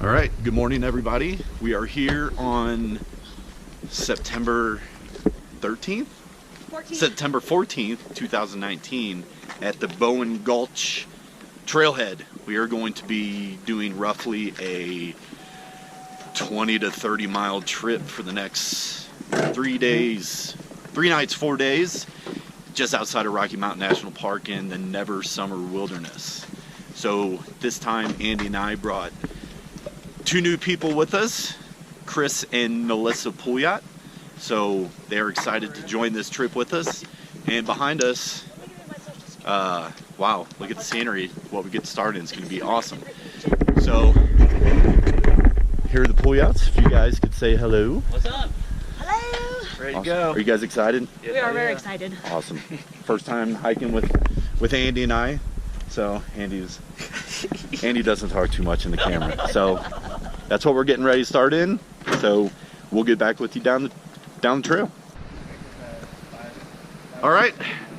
All right, good morning everybody. We are here on September 13th? 14th. September 14th, 2019 at the Bowen Gulch trailhead. We are going to be doing roughly a 20 to 30 mile trip for the next 3 days, 3 nights, 4 days, just outside of Rocky Mountain National Park in the Never Summer Wilderness. So this time Andy and I brought 2 new people with us, Chris and Melissa Pouliot. So they're excited to join this trip with us. And behind us, wow, look at the scenery. What we get started is going to be awesome. So here are the Pouliots. If you guys could say hello. What's up? Hello. Ready to Awesome. go. Are you guys excited? We are very excited. Awesome. First time hiking with Andy and I. So Andy doesn't talk too much in the camera. So that's what we're getting ready to start in. So we'll get back with you down the trail. All right,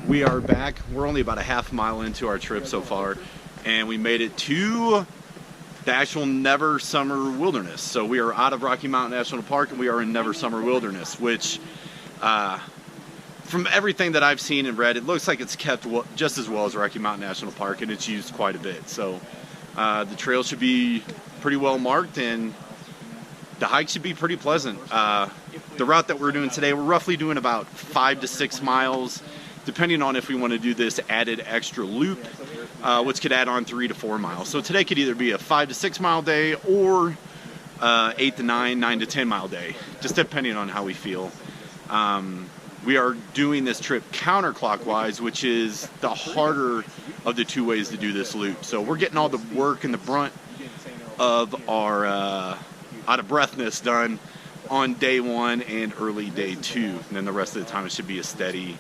we are back. We're only about a half mile into our trip so far, and we made it to the actual Never Summer Wilderness. So we are out of Rocky Mountain National Park and we are in Never Summer Wilderness, which from everything that I've seen and read, it looks like it's kept just as well as Rocky Mountain National Park, and it's used quite a bit. So the trail should be pretty well marked and the hike should be pretty pleasant. The route that we're doing today, we're roughly doing about 5 to 6 miles, depending on if we want to do this added extra loop, which could add on 3 to 4 miles. So today could either be a 5 to 6 mile day or 8 to 9 to 10 mile day, just depending on how we feel. We are doing this trip counterclockwise, which is the harder of the 2 ways to do this loop. So we're getting all the work and the brunt of our out of breathness done on day 1 and early day 2. And then the rest of the time it should be a steady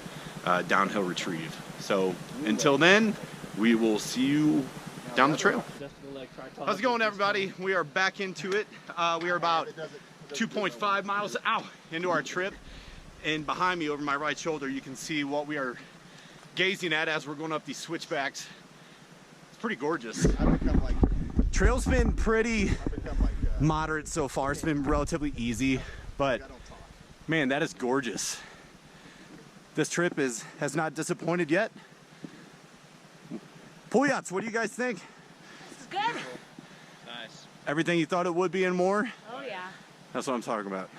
downhill retrieve. So until then, we will see you down the trail. How's it going, everybody? We are back into it. We are about 2.5 miles out into our trip. And behind me over my right shoulder, you can see what we are gazing at as we're going up these switchbacks. It's pretty gorgeous. Trail's been pretty moderate so far. It's been relatively easy, but man, that is gorgeous. This trip has not disappointed yet. Pouliots, what do you guys think? This is good. Nice. Everything you thought it would be and more? Oh yeah. That's what I'm talking about.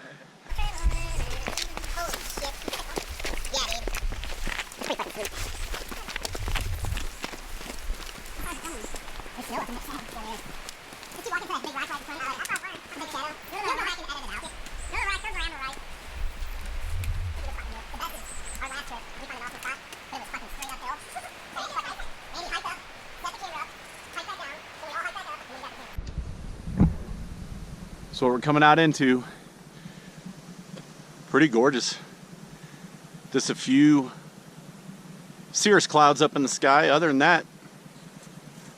So what we're coming out into, pretty gorgeous. Just a few cirrus clouds up in the sky. Other than that,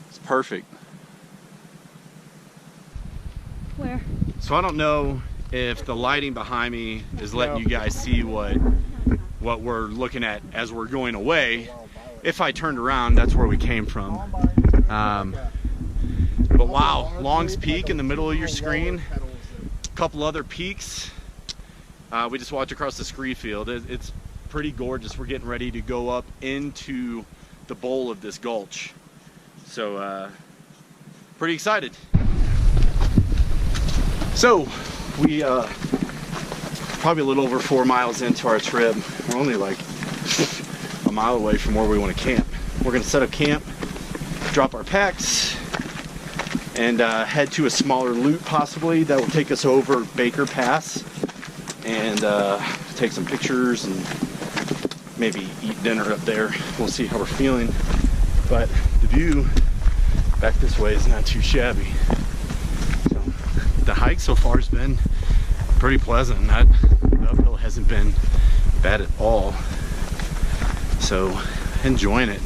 it's perfect. Where? So I don't know if the lighting behind me is letting you guys see what we're looking at as we're going away. If I turned around, that's where we came from. But wow, Long's Peak in the middle of your screen. A couple other peaks. We just walked across the scree field. It's pretty gorgeous. We're getting ready to go up into the bowl of this gulch. So pretty excited. So we probably a little over 4 miles into our trip. We're only like a mile away from where we want to camp. We're gonna set up camp, drop our packs, and head to a smaller loop possibly that will take us over Baker Pass and take some pictures and maybe eat dinner up there. We'll see how we're feeling, but the view back this way is not too shabby. So the hike so far has been pretty pleasant. The uphill hasn't been bad at all, so enjoying it.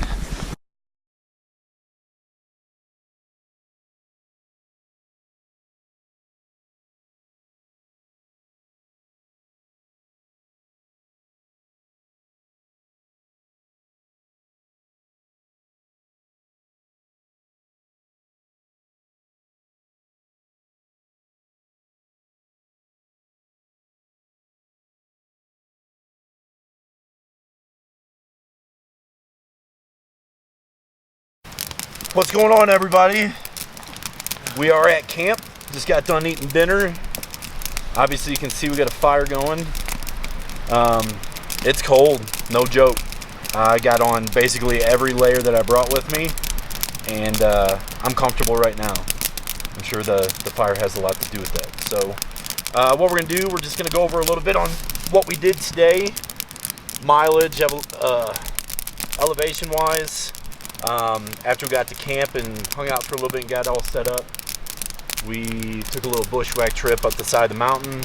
What's going on, everybody? We are at camp. Just got done eating dinner. Obviously, you can see we got a fire going. It's cold, no joke. I got on basically every layer that I brought with me, and I'm comfortable right now. I'm sure the fire has a lot to do with that. So what we're gonna do, we're just gonna go over a little bit on what we did today, mileage, elevation wise. After we got to camp and hung out for a little bit and got all set up, we took a little bushwhack trip up the side of the mountain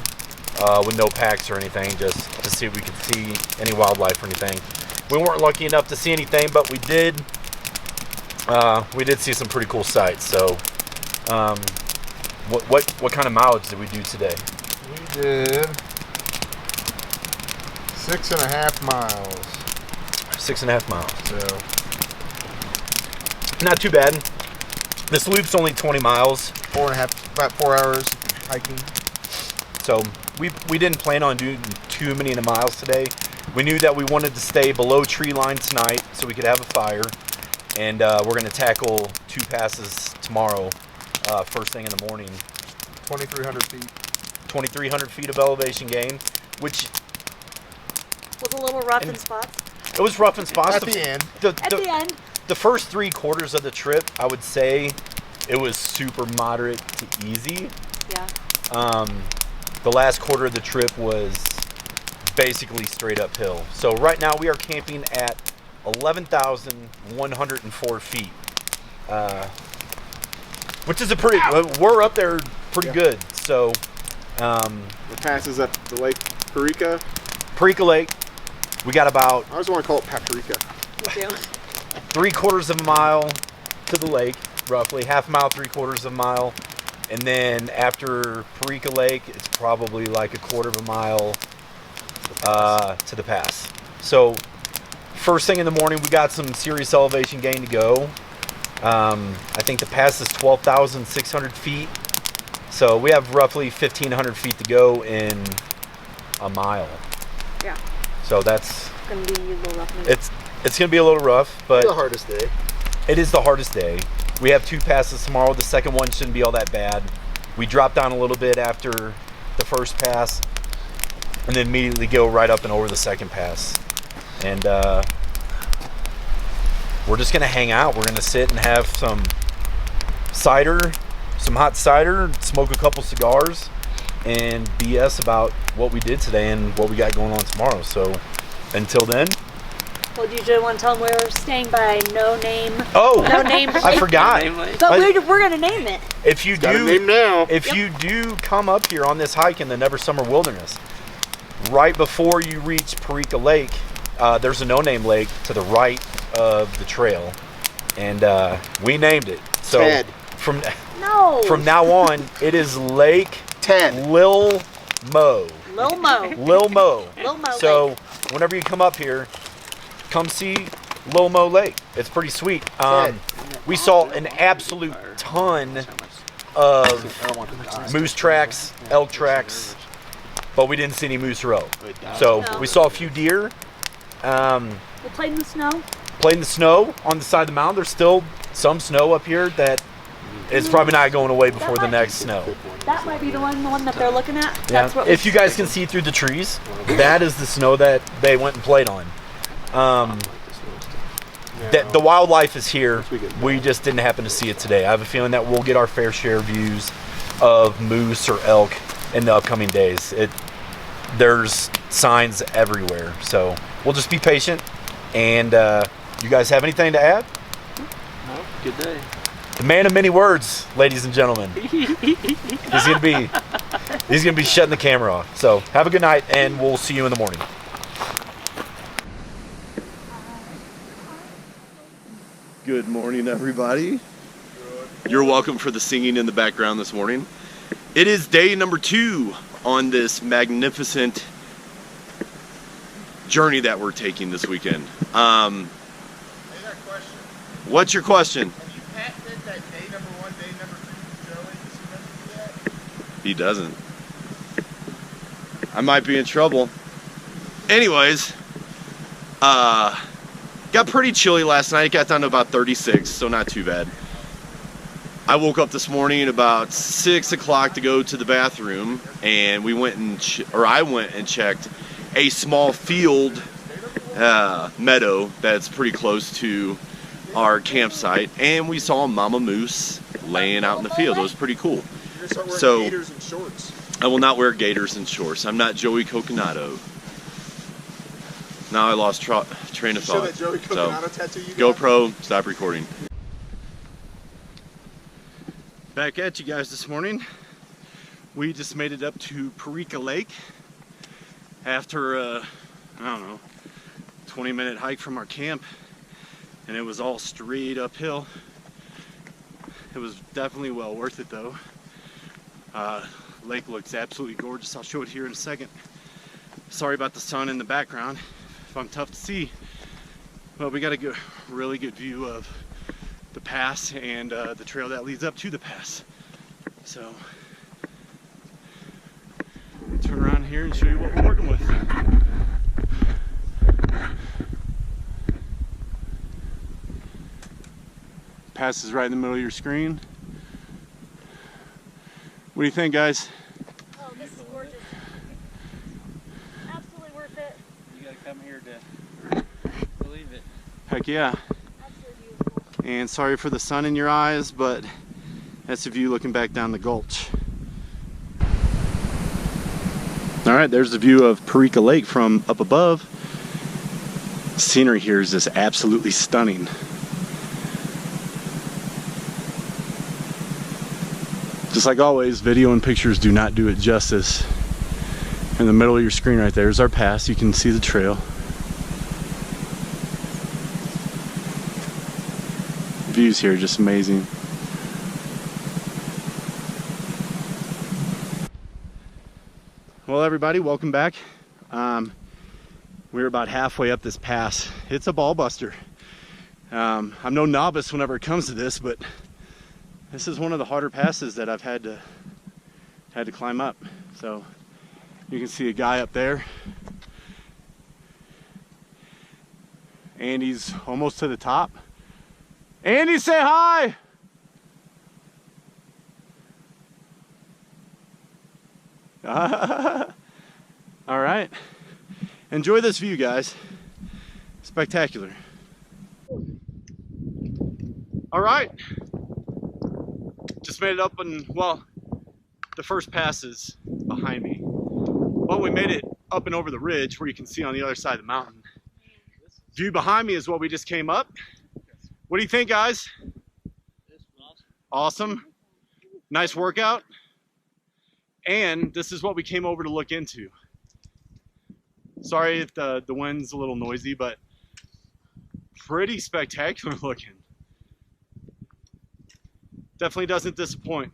with no packs or anything, just to see if we could see any wildlife or anything. We weren't lucky enough to see anything, but we did see some pretty cool sights. So what kind of mileage did we do today? We did 6.5 miles. 6.5 miles. So not too bad. This loop's only 20 miles. 4.5, about 4 hours hiking. So we didn't plan on doing too many miles today. We knew that we wanted to stay below tree line tonight so we could have a fire. And we're gonna tackle 2 passes tomorrow, first thing in the morning. 2,300 feet. 2,300 feet of elevation gain, which Was a little rough in spots. it was rough in spots. At the end. At the end. The first 3/4 of the trip, I would say it was super moderate to easy. Yeah. The last quarter of the trip was basically straight uphill. So right now we are camping at 11,104 feet, which is a pretty. We're up there pretty good. So It passes up the Lake Paprika. Paprika Lake, we got about I always want to call it Paprika. You do. 3/4 of a mile to the lake, roughly half a mile, 3/4 of a mile, and then after Paprika Lake, it's probably like 1/4 of a mile to the pass. So first thing in the morning, we got some serious elevation gain to go. I think the pass is 12,600 feet, so we have roughly 1,500 feet to go in a mile. Yeah. So that's Gonna be a little rough. Maybe. it's gonna be a little rough, but The hardest day. it is the hardest day. We have 2 passes tomorrow. The second one shouldn't be all that bad. We drop down a little bit after the first pass, and then immediately go right up and over the second pass. And we're just gonna hang out. We're gonna sit and have some cider, some hot cider, smoke a couple cigars, and BS about what we did today and what we got going on tomorrow. So until then. Well, do you want to tell them we were staying by No Name? Oh, No Name. I forgot. But we're gonna name it. If you Got a do, name now. if you do come up here on this hike in the Never Summer Wilderness, right before you reach Paprika Lake, there's a no-name lake to the right of the trail, and we named it. So Ted. from No. now on, it is Lake Ted. Lil Mo. Lil Mo. Lil Mo. Lil Mo So Lake. whenever you come up here, come see Lil Mo Lake. It's pretty sweet. We saw an absolute ton of moose tracks, elk tracks, but we didn't see any moose or elk. So No. we saw a few deer. We played in the snow. Played in the snow on the side of the mountain. There's still some snow up here that is probably not going away before the next snow. That might be the one that they're looking at. Yeah. That's what If you guys can see through the trees, that is the snow that they went and played on. The wildlife is here. We just didn't happen to see it today. I have a feeling that we'll get our fair share of views of moose or elk in the upcoming days. There's signs everywhere, so we'll just be patient. And you guys have anything to add? No, good day. The man of many words, ladies and gentlemen. He's gonna be shutting the camera off. So have a good night, and we'll see you in the morning. Good morning, everybody. You're welcome for the singing in the background this morning. It is day number 2 on this magnificent journey that we're taking this weekend. Hey, that question. What's your question? Have you patented that day number 1, day number 2 for Joey? Does he know to do that? He doesn't. I might be in trouble. Anyways, got pretty chilly last night. It got down to about 36, so not too bad. I woke up this morning at about 6 o'clock to go to the bathroom, and we went and I went and checked a small field meadow that's pretty close to our campsite, and we saw a mama moose laying out in the field. It was pretty cool. You're gonna start wearing So gaiters and shorts. I will not wear gaiters and shorts. I'm not Joey Coconato. Now I lost train of Show thought. that Joey So Coconato tattoo you got. GoPro, stop recording. Back at you guys this morning. We just made it up to Paprika Lake after I don't know, 20-minute hike from our camp, and it was all straight uphill. It was definitely well worth it though. Lake looks absolutely gorgeous. I'll show it here in a second. Sorry about the sun in the background. If I'm tough to see, but we got a really good view of the pass and the trail that leads up to the pass. So turn around here and show you what we're working with. Pass is right in the middle of your screen. What do you think, guys? Oh, this is gorgeous. Absolutely worth it. You gotta come here to believe it. Heck yeah. Absolutely beautiful. And sorry for the sun in your eyes, but that's the view looking back down the gulch. All right, there's the view of Paprika Lake from up above. The scenery here is just absolutely stunning. Just like always, video and pictures do not do it justice. In the middle of your screen right there is our pass. You can see the trail. Views here are just amazing. Well, everybody, welcome back. We're about halfway up this pass. It's a ball buster. I'm no novice whenever it comes to this, but this is one of the harder passes that I've had to climb up. So you can see a guy up there, and he's almost to the top. Andy, say hi. All right, enjoy this view, guys. Spectacular. All right, just made it up, and well, the first pass is behind me. Well, we made it up and over the ridge where you can see on the other side of the mountain. View behind me is what we just came up. What do you think, guys? Awesome. Nice workout. And this is what we came over to look into. Sorry if the wind's a little noisy, but pretty spectacular looking. Definitely doesn't disappoint.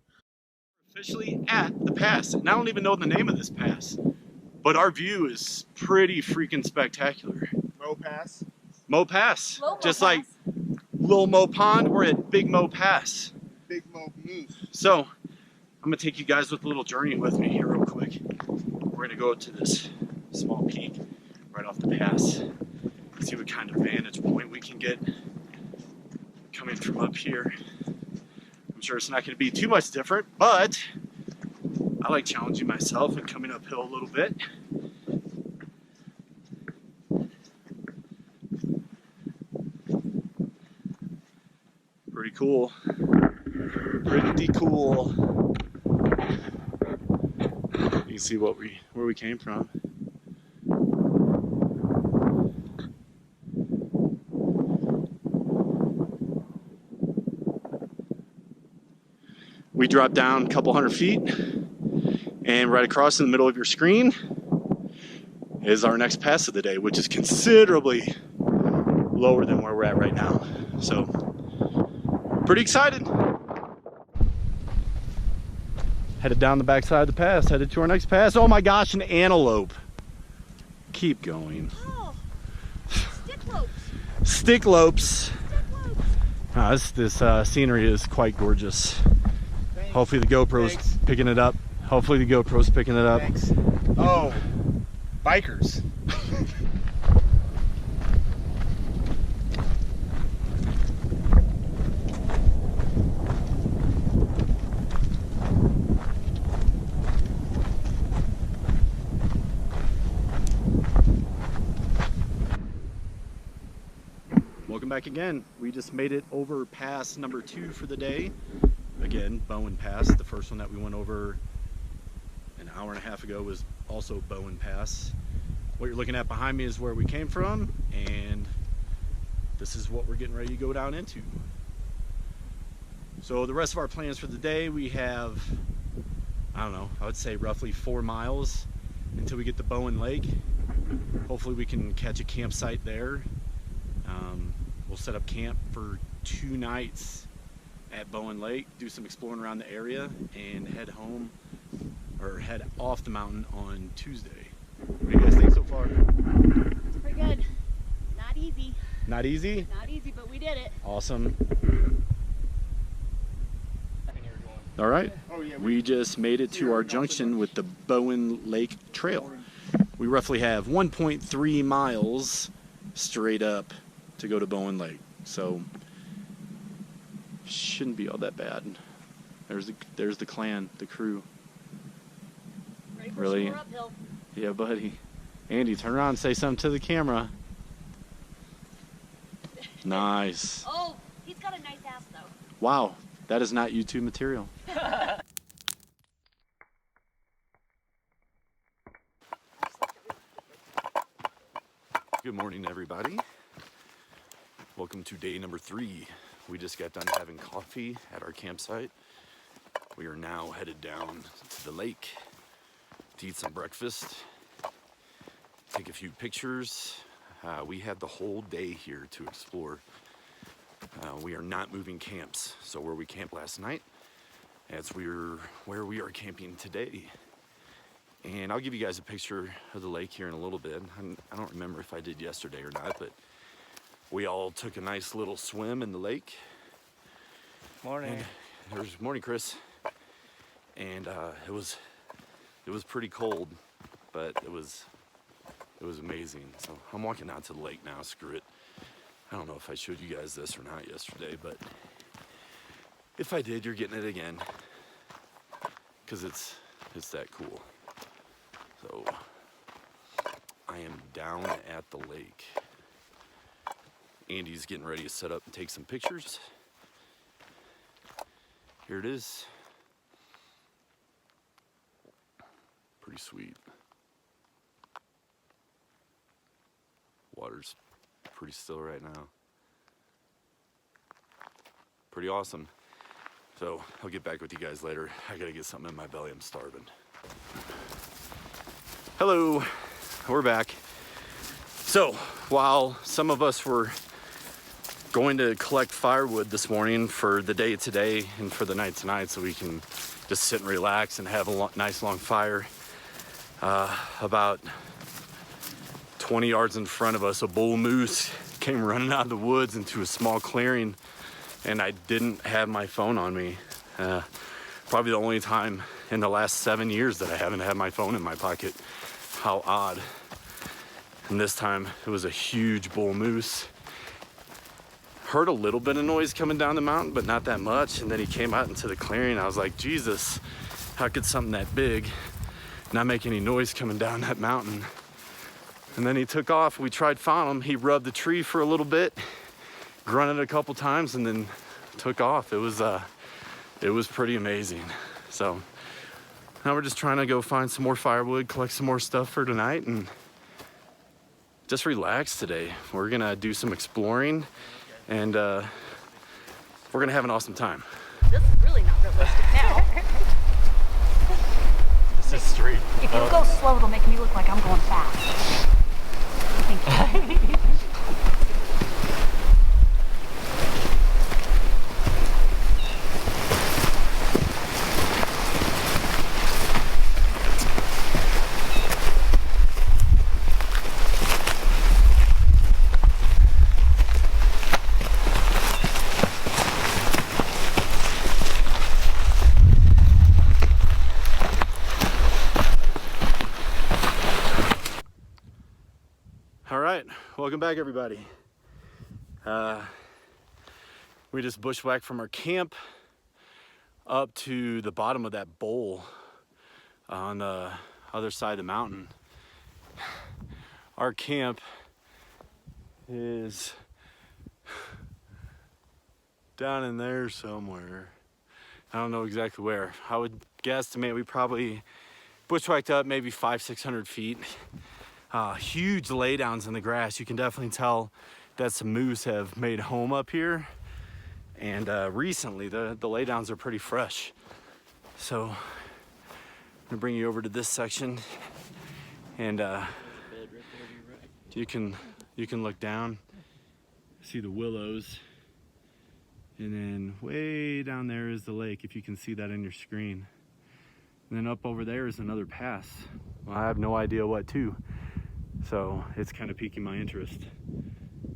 We're officially at the pass, and I don't even know the name of this pass, but our view is pretty freaking spectacular. Mo Pass. Mo Pass. Local Just pass. like Little Mo Pond, we're at Big Mo Pass. Big Mo Moose. So I'm gonna take you guys with a little journey with me here real quick. We're gonna go to this small peak right off the pass, see what kind of vantage point we can get coming from up here. I'm sure it's not gonna be too much different, but I like challenging myself and coming uphill a little bit. Pretty cool. Pretty cool. You can see where we came from. We dropped down a couple hundred feet, and right across in the middle of your screen is our next pass of the day, which is considerably lower than where we're at right now. So, pretty excited. Headed down the backside of the pass, headed to our next pass. Oh my gosh, an antelope. Keep going. Oh, sticklopes. Sticklopes. Sticklopes. This scenery is quite gorgeous. Thanks. Hopefully the GoPro's Thanks. picking it up. Hopefully the GoPro's picking it up. Thanks. Oh, bikers. welcome back again. We just made it over pass number 2 for the day. Again, Bowen Pass. The first one that we went over an hour and a half ago was also Bowen Pass. What you're looking at behind me is where we came from, and this is what we're getting ready to go down into. So the rest of our plans for the day, we have, I don't know, I would say roughly 4 miles until we get to Bowen Lake. Hopefully we can catch a campsite there. We'll set up camp for 2 nights at Bowen Lake, do some exploring around the area, and head home or head off the mountain on Tuesday. What do you guys think so far? It's pretty good. Not easy. Not easy? Not easy, but we did it. Awesome. All right, we just made it to our junction with the Bowen Lake Trail. We roughly have 1.3 miles straight up to go to Bowen Lake, so shouldn't be all that bad. There's the clan, the crew. Ready for Really? some more uphill. Yeah, buddy. Andy, turn around and say something to the camera. Nice. Oh, he's got a nice ass though. Wow, that is not YouTube material. Good morning, everybody. Welcome to day number 3. We just got done having coffee at our campsite. We are now headed down to the lake to eat some breakfast, take a few pictures. We had the whole day here to explore. We are not moving camps, so where we camped last night, that's where we are camping today. And I'll give you guys a picture of the lake here in a little bit. I don't remember if I did yesterday or not, but we all took a nice little swim in the lake. Morning. Morning, Chris. And it was pretty cold, but it was amazing. So I'm walking out to the lake now. Screw it. I don't know if I showed you guys this or not yesterday, but if I did, you're getting it again, because it's that cool. So I am down at the lake. Andy's getting ready to set up and take some pictures. Here it is. Pretty sweet. Water's pretty still right now. Pretty awesome. So I'll get back with you guys later. I gotta get something in my belly. I'm starving. Hello, we're back. So while some of us were going to collect firewood this morning for the day today and for the night tonight, so we can just sit and relax and have a nice long fire, about 20 yards in front of us, a bull moose came running out of the woods into a small clearing, and I didn't have my phone on me. Probably the only time in the last 7 years that I haven't had my phone in my pocket. How odd. And this time it was a huge bull moose. Heard a little bit of noise coming down the mountain, but not that much. And then he came out into the clearing. I was like, Jesus, how could something that big not make any noise coming down that mountain? And then he took off. We tried found him. He rubbed the tree for a little bit, grunted a couple times, and then took off. It was pretty amazing. So now we're just trying to go find some more firewood, collect some more stuff for tonight, and just relax today. We're gonna do some exploring, and we're gonna have an awesome time. This is really not realistic now. This is straight. If you go slow, it'll make me look like I'm going fast. Thank you. All right, welcome back, everybody. We just bushwhacked from our camp up to the bottom of that bowl on the other side of the mountain. Our camp is down in there somewhere. I don't know exactly where. I would guesstimate we probably bushwhacked up maybe 500-600 feet. Huge laydowns in the grass. You can definitely tell that some moose have made home up here. And recently the laydowns are pretty fresh. So I'm gonna bring you over to this section, and you can look down, see the willows, and then way down there is the lake, if you can see that in your screen. And then up over there is another pass. Well, I have no idea what to, so it's kind of piquing my interest.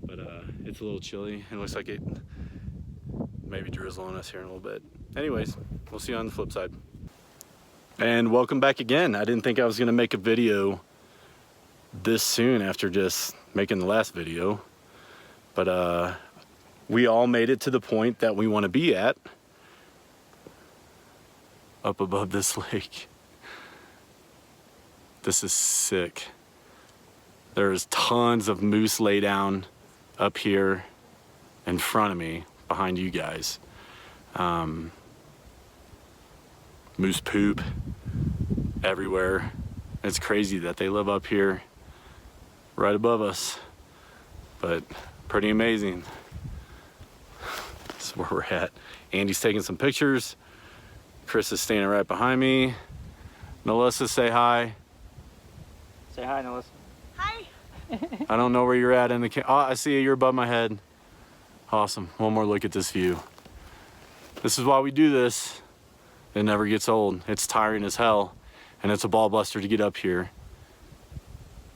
But it's a little chilly. It looks like it maybe drizzle on us here in a little bit. Anyways, we'll see you on the flip side. And welcome back again. I didn't think I was gonna make a video this soon after just making the last video, but we all made it to the point that we want to be at, up above this lake. This is sick. There's tons of moose lay down up here in front of me, behind you guys. Moose poop everywhere. It's crazy that they live up here right above us, but pretty amazing. This is where we're at. Andy's taking some pictures. Chris is standing right behind me. Melissa, say hi. Say hi, Melissa. Hi. I don't know where you're at in the oh, I see you, you're above my head. Awesome. One more look at this view. This is why we do this. It never gets old. It's tiring as hell, and it's a ball buster to get up here,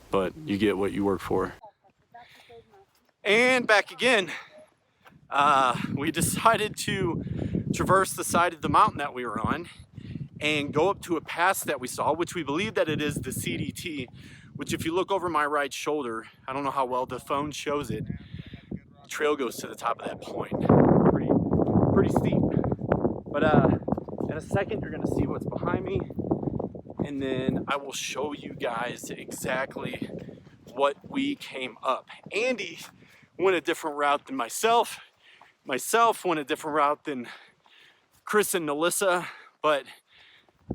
but you get what you work for. And back again. We decided to traverse the side of the mountain that we were on and go up to a pass that we saw, which we believe that it is the CDT, which if you look over my right shoulder, I don't know how well the phone shows it, the trail goes to the top of that point. Pretty steep. But in a second, you're gonna see what's behind me, and then I will show you guys exactly what we came up. Andy went a different route than myself. Myself went a different route than Chris and Melissa, but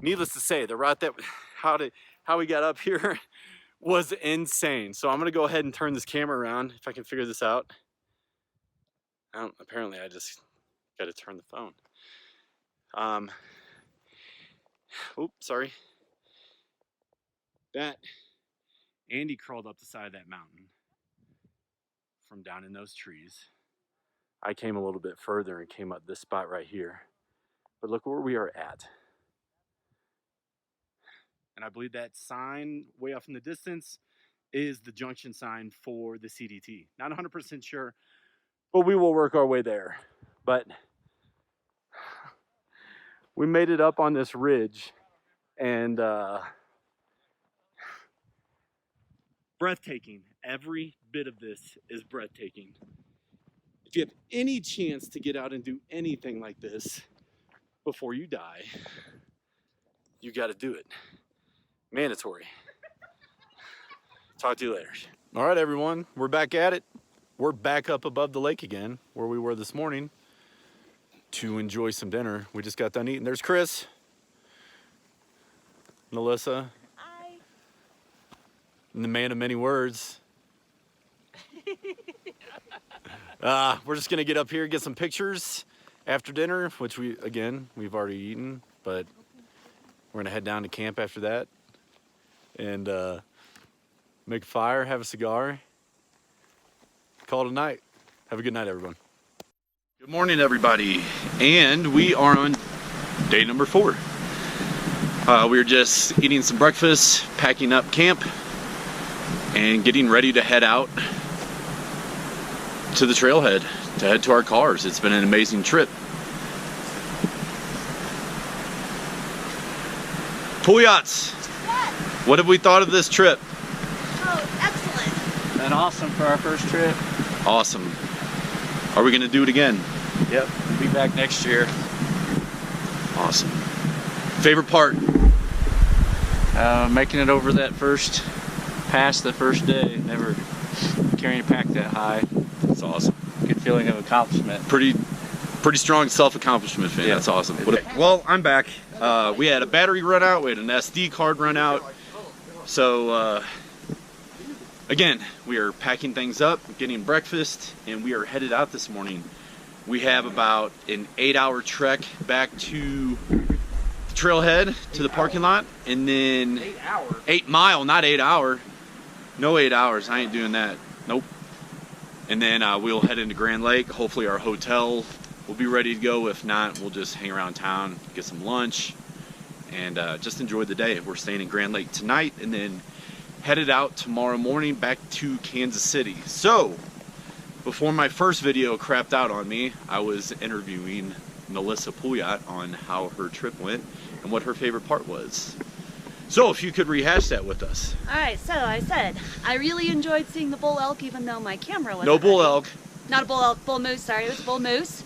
needless to say, the route that how we got up here was insane. So I'm gonna go ahead and turn this camera around if I can figure this out. Apparently I just got to turn the phone. Oops, sorry. Andy crawled up the side of that mountain from down in those trees. I came a little bit further and came up this spot right here. But look where we are at. And I believe that sign way off in the distance is the junction sign for the CDT. Not 100% sure, but we will work our way there. But we made it up on this ridge, and breathtaking. Every bit of this is breathtaking. If you have any chance to get out and do anything like this before you die, you got to do it. Mandatory. Talk to you later. All right, everyone, we're back at it. We're back up above the lake again, where we were this morning, to enjoy some dinner. We just got done eating. There's Chris, Melissa, Hi. and the man of many words. We're just gonna get up here, get some pictures after dinner, which we've already eaten, but we're gonna head down to camp after that and make a fire, have a cigar, call it a night. Have a good night, everyone. Good morning, everybody, and we are on day number 4. We're just eating some breakfast, packing up camp, and getting ready to head out to the trailhead to head to our cars. It's been an amazing trip. Pool Yachts, Yes. what have we thought of this trip? Oh, excellent. Been awesome for our first trip. Awesome. Are we going to do it again? Yep, we'll be back next year. Awesome. Favorite part? Making it over that first pass the first day. Never carrying a pack that high. It's awesome. Good feeling of accomplishment. Pretty Pretty strong self-accomplishment, Finn. Yeah. That's awesome. Well, I'm back. We had a battery run out. We had an SD card run out. So, again, we are packing things up, getting breakfast, and we are headed out this morning. We have about an 8-hour trek back to the trailhead, to the parking lot, and then 8 hours. 8 mile, not 8 hour. No 8 hours. I ain't doing that. Nope. And then we'll head into Grand Lake. Hopefully our hotel will be ready to go. If not, we'll just hang around town, get some lunch, and just enjoy the day. We're staying in Grand Lake tonight and then headed out tomorrow morning back to Kansas City. So, before my first video crapped out on me, I was interviewing Melissa Pouliot on how her trip went and what her favorite part was. So, if you could rehash that with us. Alright, so I said, I really enjoyed seeing the bull elk even though my camera wasn't No bull ready. elk. Not a bull elk, bull moose, sorry, it was a bull moose.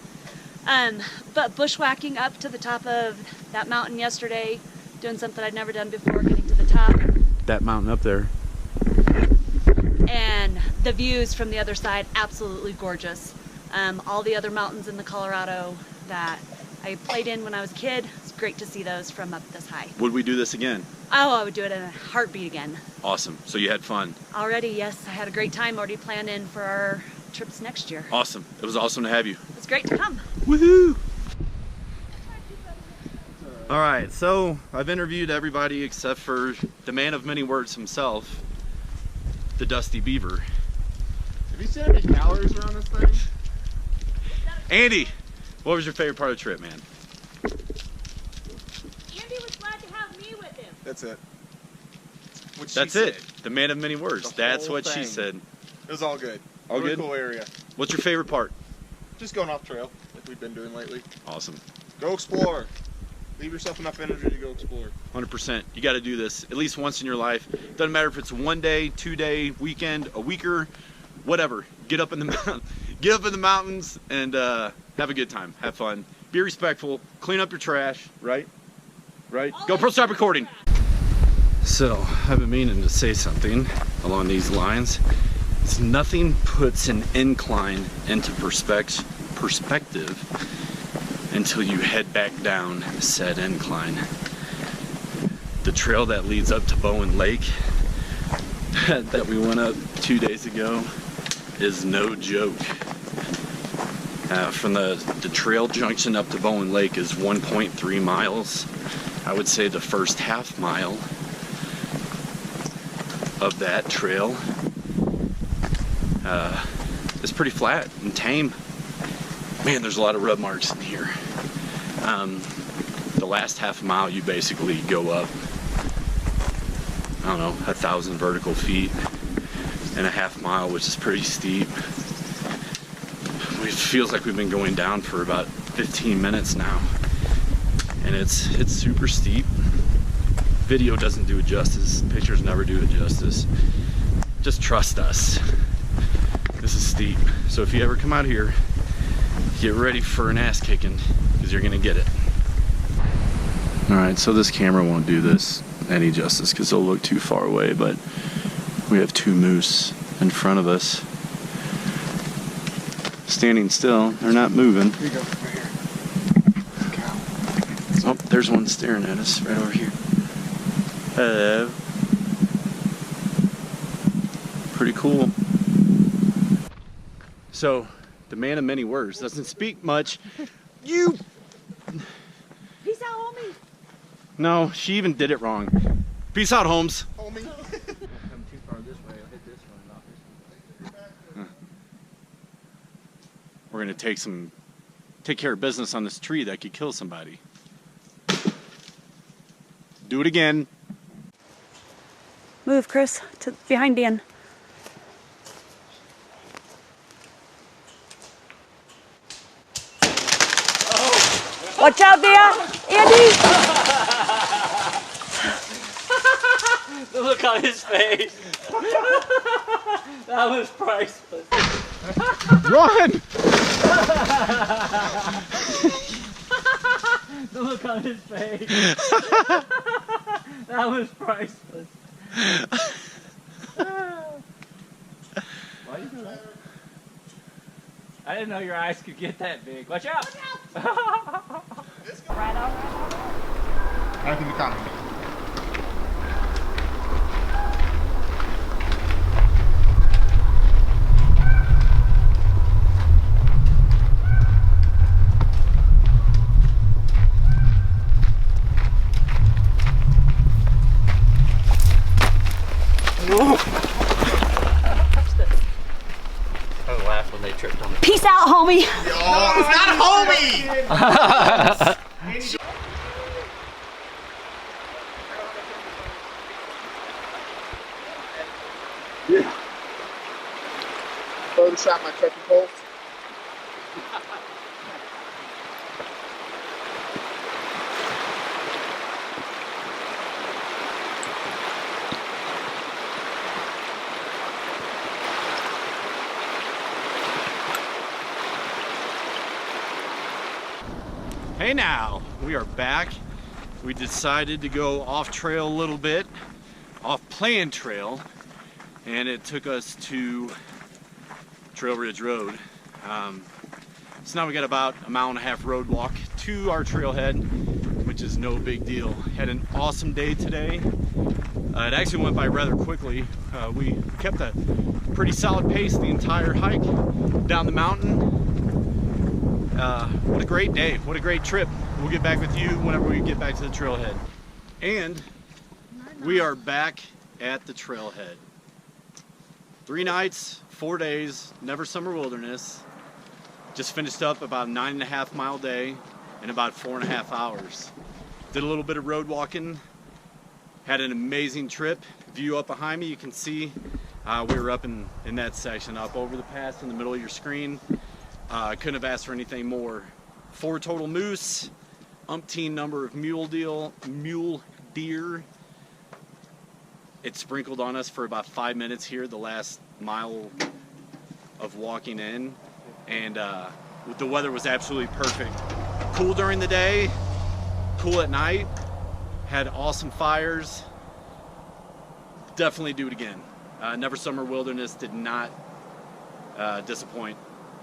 But bushwhacking up to the top of that mountain yesterday, doing something I'd never done before, getting to the top. That mountain up there. And the views from the other side, absolutely gorgeous. All the other mountains in the Colorado that I played in when I was a kid, it's great to see those from up this high. Would we do this again? Oh, I would do it in a heartbeat again. Awesome. So you had fun. Already, yes, I had a great time already planned in for our trips next year. Awesome. It was awesome to have you. It was great to come. Woohoo! All right, so I've interviewed everybody except for the man of many words himself, the Dusty Beaver. Have you seen how many calories are on this thing? Andy, what was your favorite part of the trip, man? Andy was glad to have me with him. That's it. What she That's said. it. The man of many words. The That's whole what she thing. said. It was all good. All Really good? cool area. What's your favorite part? Just going off trail, like we've been doing lately. Awesome. Go explore. Leave yourself enough energy to go explore. 100%. You got to do this at least once in your life. Doesn't matter if it's 1 day, 2 day, weekend, a weeker, whatever. Get up in the get up in the mountains and have a good time. Have fun. Be respectful. Clean up your trash. Right? Right? GoPro, stop recording. So I've been meaning to say something along these lines. It's nothing puts an incline into perspective until you head back down said incline. The trail that leads up to Bowen Lake that we went up 2 days ago is no joke. From the trail junction up to Bowen Lake is 1.3 miles. I would say the first half mile of that trail is pretty flat and tame. Man, there's a lot of rub marks in here. The last half mile you basically go up, I don't know, 1,000 vertical feet and a half mile, which is pretty steep. It feels like we've been going down for about 15 minutes now, and it's super steep. Video doesn't do it justice. Pictures never do it justice. Just trust us. This is steep. So if you ever come out here, get ready for an ass kicking, because you're gonna get it. Alright, so this camera won't do this any justice because it'll look too far away, but we have 2 moose in front of us. Standing still, they're not moving. Here you go. Right here. Oh, there's one staring at us right over here. Hello. Pretty cool. So, the man of many words doesn't speak much. You. Peace out, homie. No, she even did it wrong. Peace out, Holmes. Homie. Come too far this way, I'll hit this one, not this one. We're gonna take care of business on this tree that could kill somebody. Do it again. Move, Chris, to behind Dan. Watch out there, Andy! The look on his face. That was priceless. Run! The look on his face. That was priceless. Why do you do that? I didn't know your eyes could get that big. Watch out! Back in the comment. I laughed when they tripped on me. Peace out, homie. Oh, it's not a homie! Yeah. Photoshop my truck and pulse. Hey now, we are back. We decided to go off trail a little bit, off planned trail, and it took us to Trail Ridge Road. So now we got about a mile and a half road walk to our trailhead, which is no big deal. Had an awesome day today. It actually went by rather quickly. We kept a pretty solid pace the entire hike down the mountain. What a great day, what a great trip. We'll get back with you whenever we get back to the trailhead. And we are back at the trailhead. 3 nights, 4 days, never summer wilderness. Just finished up about a 9.5 mile day in about 4.5 hours. Did a little bit of road walking, had an amazing trip. View up behind me, you can see we were up in that section, up over the pass in the middle of your screen. Couldn't have asked for anything more. 4 total moose, umpteen number of mule deer. It sprinkled on us for about 5 minutes here, the last mile of walking in, and the weather was absolutely perfect. Cool during the day, cool at night, had awesome fires. Definitely do it again. Never Summer Wilderness did not disappoint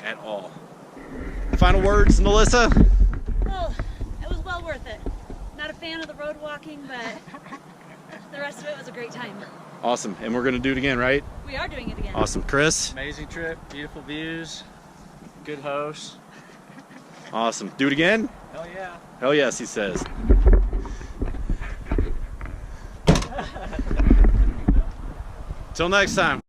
at all. Final words, Melissa? Well, it was well worth it. Not a fan of the road walking, but the rest of it was a great time. Awesome, and we're gonna do it again, right? We are doing it again. Awesome. Chris? Amazing trip, beautiful views, good host. Awesome. Do it again? Hell yeah. Hell yes, he says. Till next time.